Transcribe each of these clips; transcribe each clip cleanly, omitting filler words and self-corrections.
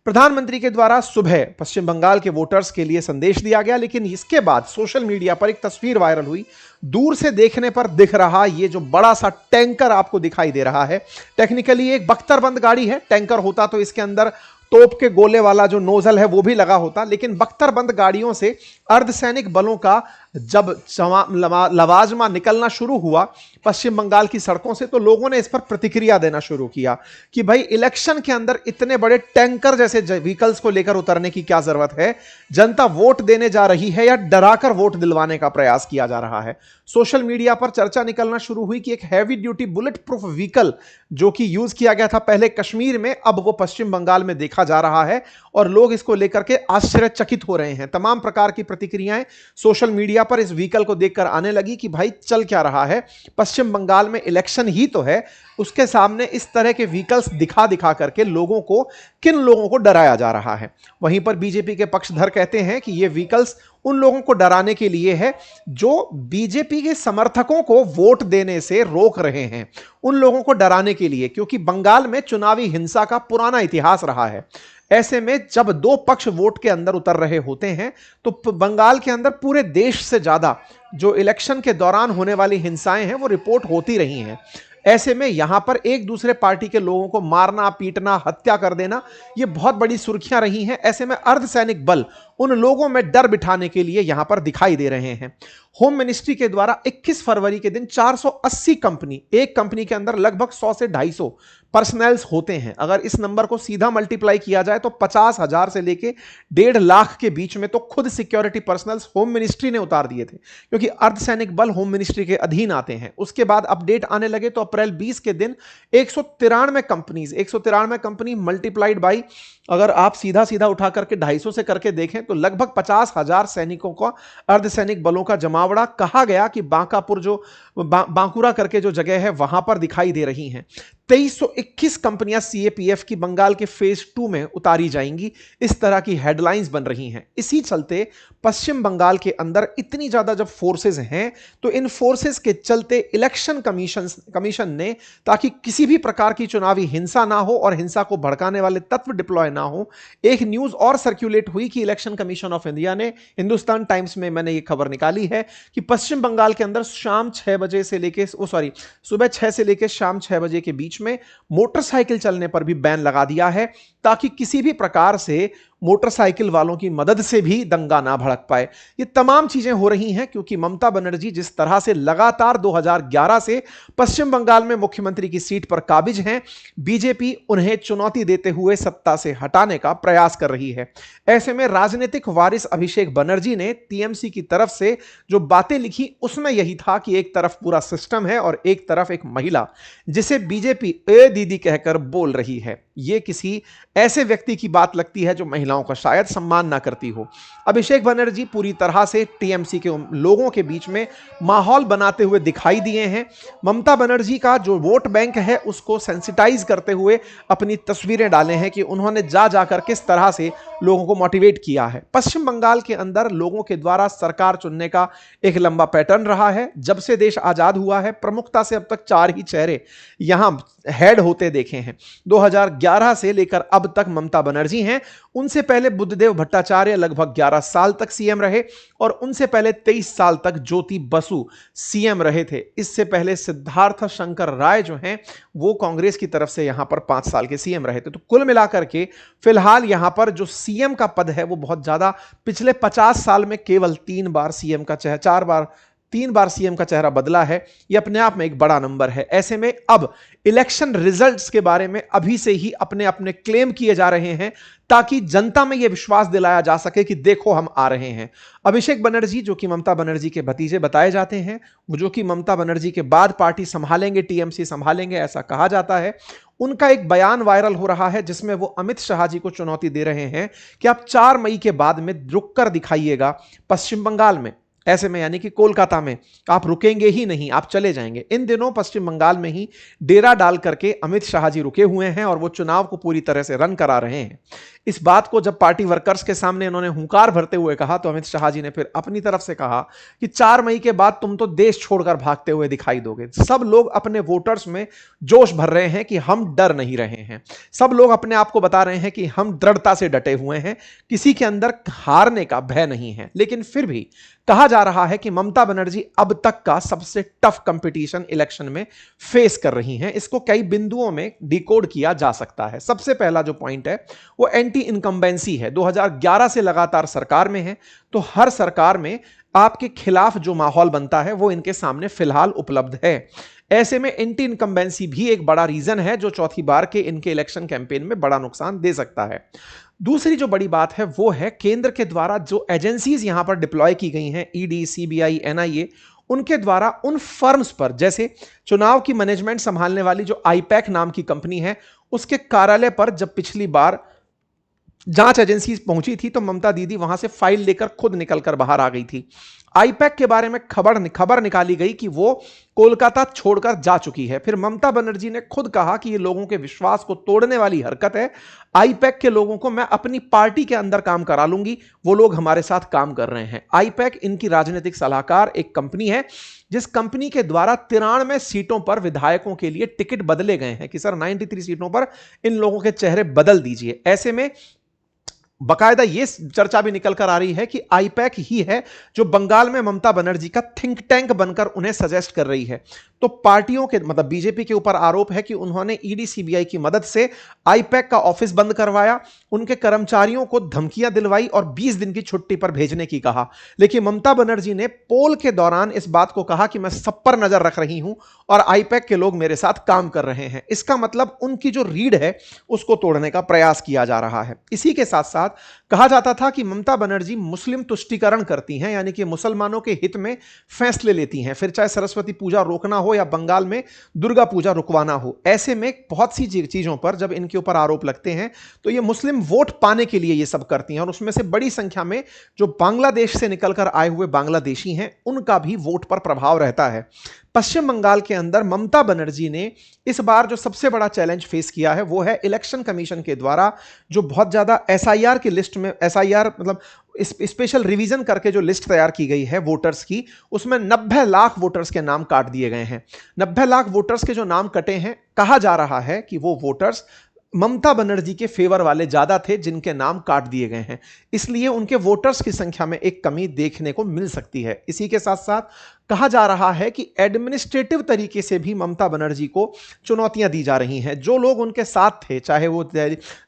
प्रधानमंत्री के द्वारा सुबह पश्चिम बंगाल के वोटर्स के लिए संदेश दिया गया, लेकिन इसके बाद सोशल मीडिया पर एक तस्वीर वायरल हुई। दूर से देखने पर दिख रहा ये जो बड़ा सा टैंकर आपको दिखाई दे रहा है, टेक्निकली एक बख्तरबंद गाड़ी है। टैंकर होता तो इसके अंदर तोप के गोले वाला जो नोजल है वो भी लगा होता, लेकिन बख्तरबंद गाड़ियों से अर्धसैनिक बलों का जब लवाजमा निकलना शुरू हुआ पश्चिम बंगाल की सड़कों से, तो लोगों ने इस पर प्रतिक्रिया देना शुरू किया कि भाई इलेक्शन के अंदर इतने बड़े टैंकर जैसे व्हीकल्स को लेकर उतरने की क्या जरूरत है। जनता वोट देने जा रही है या डराकर वोट दिलवाने का प्रयास किया जा रहा है। सोशल मीडिया पर चर्चा निकलना शुरू हुई कि एक heavy duty bullet proof vehicle जो कि यूज किया गया था पहले कश्मीर में, अब वो पश्चिम बंगाल में देखा जा रहा है और लोग इसको लेकर के आश्चर्यचकित हो रहे हैं। तमाम प्रकार की प्रतिक्रियाएं सोशल मीडिया पर इस व्हीकल को देखकर आने लगी कि भाई चल क्या रहा है, पश्चिम बंगाल में इलेक्शन ही तो है, उसके सामने इस तरह के व्हीकल्स दिखा दिखा करके किन लोगों को डराया जा रहा है। वहीं पर बीजेपी के पक्षधर कहते हैं कि ये व्हीकल्स उन लोगों को डराने के लिए है जो बीजेपी के समर्थकों को वोट देने से रोक रहे हैं, उन लोगों को डराने के लिए, क्योंकि बंगाल में चुनावी हिंसा का पुराना इतिहास रहा है। ऐसे में जब दो पक्ष वोट के अंदर उतर रहे होते हैं तो बंगाल के अंदर पूरे देश से ज्यादा जो इलेक्शन के दौरान होने वाली हिंसाएं हैं वो रिपोर्ट होती रही हैं। ऐसे में यहां पर एक दूसरे पार्टी के लोगों को मारना, पीटना, हत्या कर देना, ये बहुत बड़ी सुर्खियां रही हैं। ऐसे में अर्धसैनिक बल उन लोगों में डर बिठाने के लिए यहां पर दिखाई दे रहे हैं। होम मिनिस्ट्री के द्वारा 21 फरवरी के दिन 480 कंपनी, एक कंपनी के अंदर लगभग 100 से 250 पर्सनल्स होते हैं। अगर इस नंबर को सीधा मल्टीप्लाई किया जाए तो 50,000 से लेके 1.5 लाख के बीच में तो खुद सिक्योरिटी पर्सनल्स होम मिनिस्ट्री ने उतार दिए थे, क्योंकि अर्धसैनिक बल होम मिनिस्ट्री के अधीन आते हैं। उसके बाद अपडेट आने लगे तो अप्रैल 20 के दिन 193 कंपनी मल्टीप्लाइड बाई, अगर आप सीधा सीधा उठा करके 250 से करके देखें तो लगभग 50,000 सैनिकों का, अर्धसैनिक बलों का जमावड़ा कहा गया कि बांकापुर जो बांकुरा करके जो जगह है वहां पर दिखाई दे रही हैं। 2321 कंपनियां सीएपीएफ की बंगाल के फेज 2 में उतारी जाएंगी, इस तरह की हेडलाइंस बन रही हैं। इसी चलते पश्चिम बंगाल के अंदर इतनी ज्यादा जब फोर्सेस हैं तो इन फोर्सेस के चलते इलेक्शन कमीशन ने, ताकि किसी भी प्रकार की चुनावी हिंसा ना हो और हिंसा को भड़काने वाले तत्व डिप्लॉय ना हो, एक न्यूज और सर्कुलेट हुई कि इलेक्शन कमीशन ऑफ इंडिया ने, हिंदुस्तान टाइम्स में मैंने ये खबर निकाली है कि पश्चिम बंगाल के अंदर शाम 6 बजे से लेके सुबह 6 से लेके शाम 6 बजे के बीच में मोटरसाइकिल चलने पर भी बैन लगा दिया है, ताकि किसी भी प्रकार से मोटरसाइकिल वालों की मदद से भी दंगा ना भड़क पाए। ये तमाम चीजें हो रही हैं क्योंकि ममता बनर्जी जिस तरह से लगातार 2011 से पश्चिम बंगाल में मुख्यमंत्री की सीट पर काबिज हैं, बीजेपी उन्हें चुनौती देते हुए सत्ता से हटाने का प्रयास कर रही है। ऐसे में राजनीतिक वारिस अभिषेक बनर्जी ने टीएमसी की तरफ से जो बातें लिखी उसमें यही था कि एक तरफ पूरा सिस्टम है और एक तरफ एक महिला जिसे बीजेपी ए दीदी कहकर बोल रही है। यह किसी ऐसे व्यक्ति की बात लगती है जो महिलाओं का शायद सम्मान ना करती हो। अभिषेक बनर्जी पूरी तरह से टीएमसी के लोगों के बीच में माहौल बनाते हुए दिखाई दिए हैं। ममता बनर्जी का जो वोट बैंक है उसको सेंसिटाइज करते हुए अपनी तस्वीरें डाले हैं कि उन्होंने जाकर किस तरह से लोगों को मोटिवेट किया है। पश्चिम बंगाल के अंदर लोगों के द्वारा सरकार चुनने का एक लंबा पैटर्न रहा है। जब से देश आजाद हुआ है प्रमुखता से अब तक 4 ही चेहरे यहां हेड होते देखे हैं। 2011 से लेकर अब तक ममता बनर्जी हैं। उनसे पहले बुद्धदेव भट्टाचार्य लगभग 11 साल तक सीएम रहे और उनसे पहले 23 साल तक ज्योति बसु सीएम रहे थे। इससे पहले सिद्धार्थ शंकर राय जो हैं वो कांग्रेस की तरफ से यहां पर 5 साल के सीएम रहे थे। तो कुल मिलाकर के फिलहाल यहां पर जो सीएम का पद है वो बहुत ज्यादा, पिछले 50 साल में केवल 3 बार सीएम का चेहरा 3 बार सीएम का चेहरा बदला है। यह अपने आप में एक बड़ा नंबर है। ऐसे में अब इलेक्शन रिजल्ट्स के बारे में अभी से ही अपने अपने क्लेम किए जा रहे हैं ताकि जनता में यह विश्वास दिलाया जा सके कि देखो हम आ रहे हैं। अभिषेक बनर्जी जो कि ममता बनर्जी के भतीजे बताए जाते हैं, वो जो कि ममता बनर्जी के बाद पार्टी संभालेंगे, टीएमसी संभालेंगे ऐसा कहा जाता है, उनका एक बयान वायरल हो रहा है जिसमें वो अमित शाह जी को चुनौती दे रहे हैं कि आप 4 मई के बाद में रुककर दिखाइएगा पश्चिम बंगाल में। ऐसे में यानी कि कोलकाता में आप रुकेंगे ही नहीं, आप चले जाएंगे। इन दिनों पश्चिम बंगाल में ही डेरा डाल करके अमित शाह जी रुके हुए हैं और वो चुनाव को पूरी तरह से रन करा रहे हैं। इस बात को जब पार्टी वर्कर्स के सामने इन्होंने हुंकार भरते हुए कहा तो अमित शाह जी ने फिर अपनी तरफ से कहा कि 4 मई के बाद तुम तो देश छोड़कर भागते हुए दिखाई दोगे। सब लोग अपने वोटर्स में जोश भर रहे हैं कि हम डर नहीं रहे हैं, सब लोग अपने आप को बता रहे हैं कि हम दृढ़ता से डटे हुए हैं, किसी के अंदर हारने का भय नहीं है। लेकिन फिर भी कहा जा रहा है कि ममता बनर्जी अब तक का सबसे टफ कंपटीशन इलेक्शन में फेस कर रही हैं। इसको कई बिंदुओं में डिकोड किया जा सकता है। सबसे पहला जो पॉइंट है वो एंटी इनकम्बेंसी है। 2011 से लगातार सरकार में है, तो हर सरकार में आपके खिलाफ जो माहौल बनता है वो इनके सामने फिलहाल उपलब्ध है। ऐसे में एंटी इनकम्बेंसी भी एक बड़ा रीजन है जो चौथी बार के इनके इलेक्शन कैंपेन में बड़ा नुकसान दे सकता है। दूसरी जो बड़ी बात है वो है केंद्र के द्वारा जो एजेंसीज यहां पर डिप्लॉय की गई हैं, ईडी, सीबीआई, एनआईए, उनके द्वारा उन फर्म्स पर, जैसे चुनाव की मैनेजमेंट संभालने वाली जो आईपैक नाम की कंपनी है, उसके कार्यालय पर जब पिछली बार जांच एजेंसी पहुंची थी तो ममता दीदी वहां से फाइल लेकर खुद निकलकर बाहर आ गई थी। आईपैक के बारे में खबर निकाली गई कि वो कोलकाता छोड़कर जा चुकी है। फिर ममता बनर्जी ने खुद कहा कि ये लोगों के विश्वास को तोड़ने वाली हरकत है, आईपैक के लोगों को मैं अपनी पार्टी के अंदर काम करा लूंगी, वो लोग हमारे साथ काम कर रहे हैं। आईपैक इनकी राजनीतिक सलाहकार एक कंपनी है जिस कंपनी के द्वारा 93 सीटों पर विधायकों के लिए टिकट बदले गए हैं कि सर 93 सीटों पर इन लोगों के चेहरे बदल दीजिए। ऐसे में बकायदा यह चर्चा भी निकल कर आ रही है कि आईपैक ही है जो बंगाल में ममता बनर्जी का थिंक टैंक बनकर उन्हें सजेस्ट कर रही है। तो पार्टियों के मतलब बीजेपी के ऊपर आरोप है कि उन्होंने ईडी सीबीआई की मदद से आईपैक का ऑफिस बंद करवाया, उनके कर्मचारियों को धमकियां दिलवाई और 20 दिन की छुट्टी पर भेजने की कहा। लेकिन ममता बनर्जी ने पोल के दौरान इस बात को कहा कि मैं सब पर नजर रख रही हूं और आईपैक के लोग मेरे साथ काम कर रहे हैं। इसका मतलब उनकी जो रीढ़ है उसको तोड़ने का प्रयास किया जा रहा है। इसी के साथ साथ कहा जाता था कि ममता बनर्जी मुस्लिम तुष्टीकरण करती हैं, यानी कि मुसलमानों के हित में फैसले लेती हैं, फिर चाहे सरस्वती पूजा रोकना हो या बंगाल में दुर्गा पूजा रुकवाना हो। ऐसे में बहुत सी चीजों पर जब इनके ऊपर आरोप लगते हैं तो ये मुस्लिम वोट पाने के लिए ये सब करती हैं और उसमें से बड़ी संख्या में जो बांग्लादेश से निकलकर आए हुए बांग्लादेशी हैं उनका भी वोट पर प्रभाव रहता है। पश्चिम बंगाल के अंदर ममता बनर्जी ने इस बार जो सबसे बड़ा चैलेंज फेस किया है वो है इलेक्शन कमीशन के द्वारा जो बहुत ज्यादा एसआईआर की लिस्ट में, एसआईआर मतलब स्पेशल रिवीजन करके जो लिस्ट तैयार की गई है वोटर्स की, उसमें 90 लाख वोटर्स के नाम काट दिए गए हैं। 90 लाख वोटर्स के जो नाम कटे हैं, कहा जा रहा है कि वो वोटर्स ममता बनर्जी के फेवर वाले ज्यादा थे जिनके नाम काट दिए गए हैं, इसलिए उनके वोटर्स की संख्या में एक कमी देखने को मिल सकती है। इसी के साथ साथ कहा जा रहा है कि एडमिनिस्ट्रेटिव तरीके से भी ममता बनर्जी को चुनौतियां दी जा रही हैं। जो लोग उनके साथ थे, चाहे वो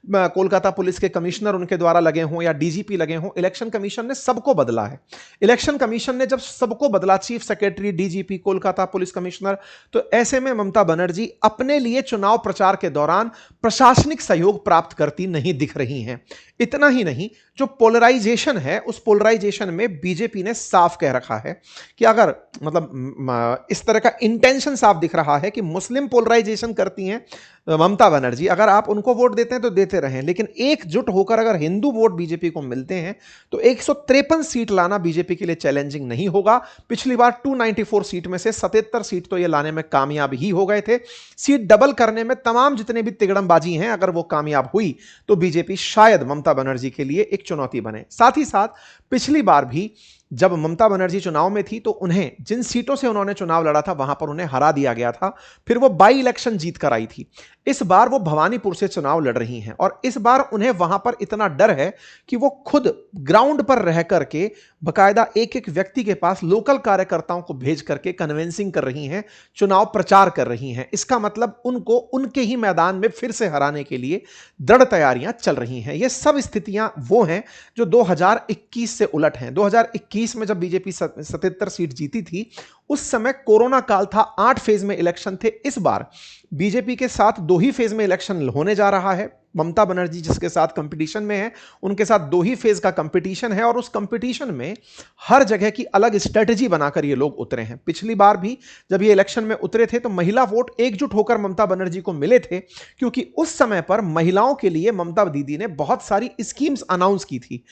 कोलकाता पुलिस के कमिश्नर उनके द्वारा लगे हों या डीजीपी लगे हों, इलेक्शन कमीशन ने सबको बदला है। इलेक्शन कमीशन ने जब सबको बदला, chief secretary, DGP, Kolkata police commissioner, तो ऐसे में ममता बनर्जी अपने लिए चुनाव प्रचार के दौरान प्रशासनिक सहयोग प्राप्त करती नहीं दिख रही हैं। इतना ही नहीं, जो पोलराइजेशन है उस पोलराइजेशन में बीजेपी ने साफ कह रखा है कि अगर मतलब इस तरह का इंटेंशन साफ दिख रहा है कि मुस्लिम पोलराइजेशन करती हैं ममता बनर्जी, अगर आप उनको वोट देते हैं तो देते रहें, लेकिन एकजुट होकर अगर हिंदू वोट बीजेपी को मिलते हैं तो 153 सीट लाना बीजेपी के लिए चैलेंजिंग नहीं होगा। पिछली बार 294 सीट में से 77 सीट तो ये लाने में कामयाब ही हो गए थे। सीट डबल करने में तमाम जितने भी तिगड़मबाजी हैं, अगर वो कामयाब हुई तो बीजेपी शायद ममता बनर्जी के लिए एक चुनौती बने। साथ ही साथ पिछली बार भी जब ममता बनर्जी चुनाव में थी तो उन्हें जिन सीटों से उन्होंने चुनाव लड़ा था वहां पर उन्हें हरा दिया गया था, फिर वो बाई इलेक्शन जीत कर आई थी। इस बार वो भवानीपुर से चुनाव लड़ रही हैं और इस बार उन्हें वहां पर इतना डर है कि वो खुद ग्राउंड पर रह करके बकायदा एक एक व्यक्ति के पास लोकल कार्यकर्ताओं को भेज करके कन्विंसिंग कर रही हैं, चुनाव प्रचार कर रही हैं। इसका मतलब उनको उनके ही मैदान में फिर से हराने के लिए दृढ़ तैयारियां चल रही हैं। ये सब स्थितियां वो हैं जो 2021 से उलट हैं। 2021 में जब बीजेपी 77 सीट जीती थी उस समय कोरोना काल था, 8 फेज में इलेक्शन थे। इस बार बीजेपी के साथ 2 ही फेज में इलेक्शन होने जा रहा है। ममता बनर्जी जिसके साथ कंपटीशन में है उनके साथ 2 ही फेज का कंपटीशन है और उस कंपटीशन में हर जगह की अलग स्ट्रेटजी बनाकर ये लोग उतरे हैं। पिछली बार भी जब ये इलेक्शन में उतरे थे तो महिला वोट एकजुट होकर ममता बनर्जी को मिले थे, क्योंकि उस समय पर महिलाओं के लिए ममता दीदी ने बहुत सारी स्कीम्स अनाउंस की थी।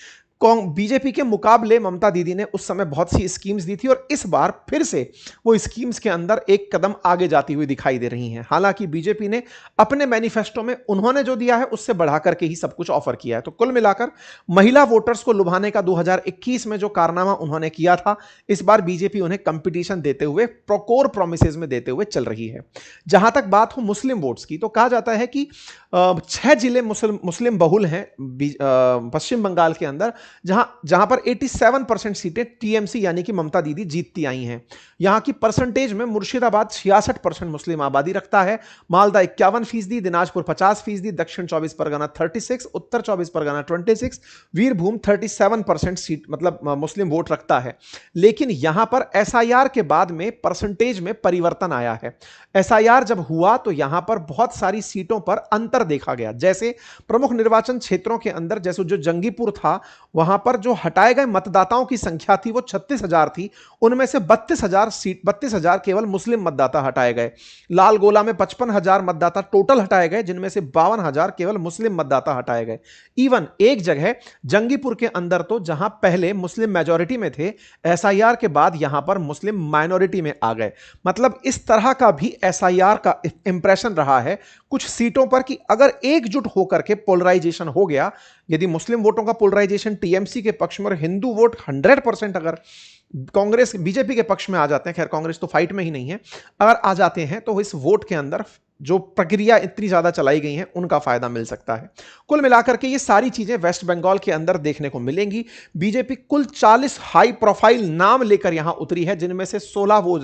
बीजेपी के मुकाबले ममता दीदी ने उस समय बहुत सी स्कीम्स दी थी और इस बार फिर से वो स्कीम्स के अंदर एक कदम आगे जाती हुई दिखाई दे रही हैं। हालांकि बीजेपी ने अपने मैनिफेस्टो में उन्होंने जो दिया है उससे बढ़ा करके ही सब कुछ ऑफर किया है। तो कुल मिलाकर महिला वोटर्स को लुभाने का 2021 में जो कारनामा उन्होंने किया था, इस बार बीजेपी उन्हें कंपटीशन देते हुए कोर प्रोमिसेस में देते हुए चल रही है। जहां तक बात हो मुस्लिम वोट्स की, तो कहा जाता है कि 6 जिले मुस्लिम बहुल हैं पश्चिम बंगाल के अंदर, जहां पर 87% सीटें टीएमसी यानी कि ममता दीदी जीतती आई हैं। यहां की परसेंटेज में मुर्शिदाबाद 66% मुस्लिम आबादी रखता है, मालदा 51%, दिनाजपुर 50%, दक्षिण 24 परगना 36, उत्तर 24 परगना 26, वीरभूम 37% सीट मतलब मुस्लिम वोट रखता है। लेकिन यहां पर एसआईआर के बाद में परसेंटेज में परिवर्तन आया है। एसआईआर जब हुआ तो यहां पर बहुत सारी सीटों पर अंतर देखा गया। जैसे प्रमुख निर्वाचन क्षेत्रों के अंदर, जैसे जो जंगीपुर था, वहां पर जो हटाए गए मतदाताओं की संख्या थी वो 36,000 थी, उनमें से 32,000 केवल मुस्लिम मतदाता हटाए गए। लालगोला में 55,000 मतदाता टोटल हटाए गए, जिनमें से 52,000 केवल मुस्लिम मतदाता हटाए गए। इवन एक जगह जंगीपुर के अंदर तो जहां पहले मुस्लिम मेजॉरिटी में थे, एसआईआर के बाद यहां पर मुस्लिम माइनॉरिटी में आ गए। मतलब इस तरह का भी एसआईआर का इंप्रेशन रहा है कुछ सीटों पर कि अगर एकजुट होकर के पोलराइजेशन हो गया, यदि मुस्लिम वोटों का पोलराइजेशन टीएमसी के पक्ष में और हिंदू वोट 100% अगर कांग्रेस बीजेपी के पक्ष में आ जाते हैं, खैर कांग्रेस तो फाइट में ही नहीं है, अगर आ जाते हैं तो इस वोट के अंदर जो प्रक्रिया इतनी ज्यादा चलाई गई है उनका फायदा मिल सकता है। कुल मिलाकर के ये सारी चीजें वेस्ट बंगाल के अंदर देखने को मिलेंगी। बीजेपी कुल 40 हाई प्रोफाइल नाम लेकर यहां उतरी है, जिनमें से 16 वो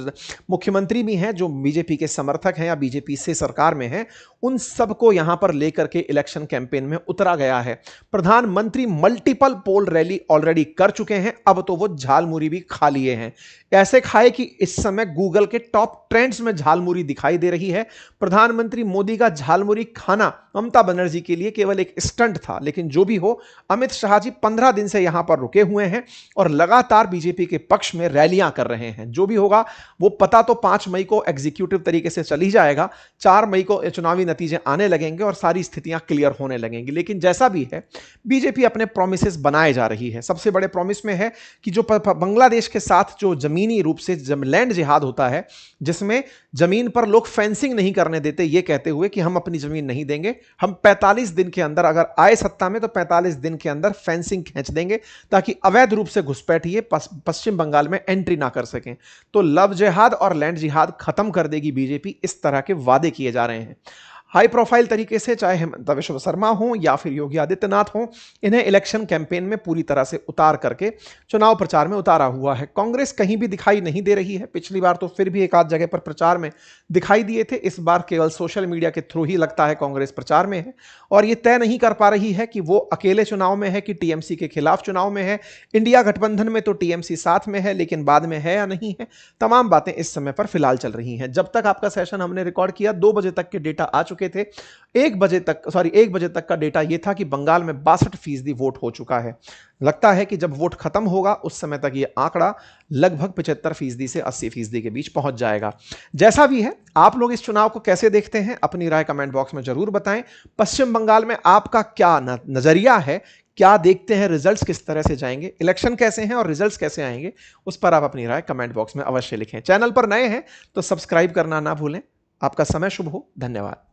मुख्यमंत्री भी हैं जो बीजेपी के समर्थक हैं या बीजेपी से सरकार में हैं। उन सबको यहां पर लेकर के इलेक्शन कैंपेन में उतरा गया है। प्रधानमंत्री मल्टीपल पोल रैली ऑलरेडी कर चुके हैं, अब तो वो झालमुरी भी खा लिए हैं। ऐसे खाए कि इस समय गूगल के टॉप ट्रेंड्स में झालमुरी दिखाई दे रही है। प्रधानमंत्री मोदी का झालमुरी खाना ममता बनर्जी के लिए केवल एक स्टंट था, लेकिन जो भी हो, अमित शाह जी 15 दिन से यहां पर रुके हुए हैं और लगातार बीजेपी के पक्ष में रैलियां कर रहे हैं। जो भी होगा वो पता तो 5 मई को एग्जीक्यूटिव तरीके से चल ही जाएगा, 4 मई को चुनावी नतीजे आने लगेंगे और सारी स्थितियां क्लियर होने लगेंगी। लेकिन जैसा भी है, बीजेपी अपने प्रोमिसेस बनाए जा रही है। सबसे बड़े प्रोमिस में है कि जो बांग्लादेश के साथ जो जमीनी रूप से लैंड जिहाद होता है, जिसमें जमीन पर लोग फेंसिंग नहीं करने देते, ये कहते हुए कि हम अपनी जमीन नहीं देंगे, हम 45 दिन के अंदर अगर आए सत्ता में तो 45 दिन के अंदर फेंसिंग खींच देंगे ताकि अवैध रूप से घुसपैठिए पश्चिम बंगाल में एंट्री ना कर सकें। तो लव जिहाद और लैंड जिहाद खत्म कर देगी बीजेपी, इस तरह के वादे किए जा रहे हैं। हाई प्रोफाइल तरीके से चाहे हेमंत बिश्व शर्मा हो या फिर योगी आदित्यनाथ हो, इन्हें इलेक्शन कैंपेन में पूरी तरह से उतार करके चुनाव प्रचार में उतारा हुआ है। कांग्रेस कहीं भी दिखाई नहीं दे रही है। पिछली बार तो फिर भी एक आध जगह पर प्रचार में दिखाई दिए थे, इस बार केवल सोशल मीडिया के थ्रू ही लगता है कांग्रेस प्रचार में है और ये तय नहीं कर पा रही है कि वो अकेले चुनाव में है कि टीएमसी के खिलाफ चुनाव में है। इंडिया गठबंधन में तो टीएमसी साथ में है, लेकिन बाद में है या नहीं है, तमाम बातें इस समय पर फिलहाल चल रही हैं। जब तक आपका सेशन हमने रिकॉर्ड किया 2 बजे तक के डेटा आ चुके थे। 1 बजे तक का डेटा यह था कि बंगाल में 62% वोट हो चुका है। लगता है कि जब वोट खत्म होगा उस समय तक यह आंकड़ा लगभग 75% से 80% के बीच पहुंच जाएगा। जैसा भी है, आप लोग इस चुनाव को कैसे देखते हैं, अपनी राय कमेंट बॉक्स में जरूर बताएं। पश्चिम बंगाल में आपका क्या नजरिया है, क्या देखते हैं, रिजल्ट्स किस तरह से जाएंगे, इलेक्शन कैसे हैं और रिजल्ट्स कैसे आएंगे, उस पर आप अपनी राय कमेंट बॉक्स में अवश्य लिखें। चैनल पर नए हैं तो सब्सक्राइब करना ना भूलें। आपका समय शुभ हो। धन्यवाद।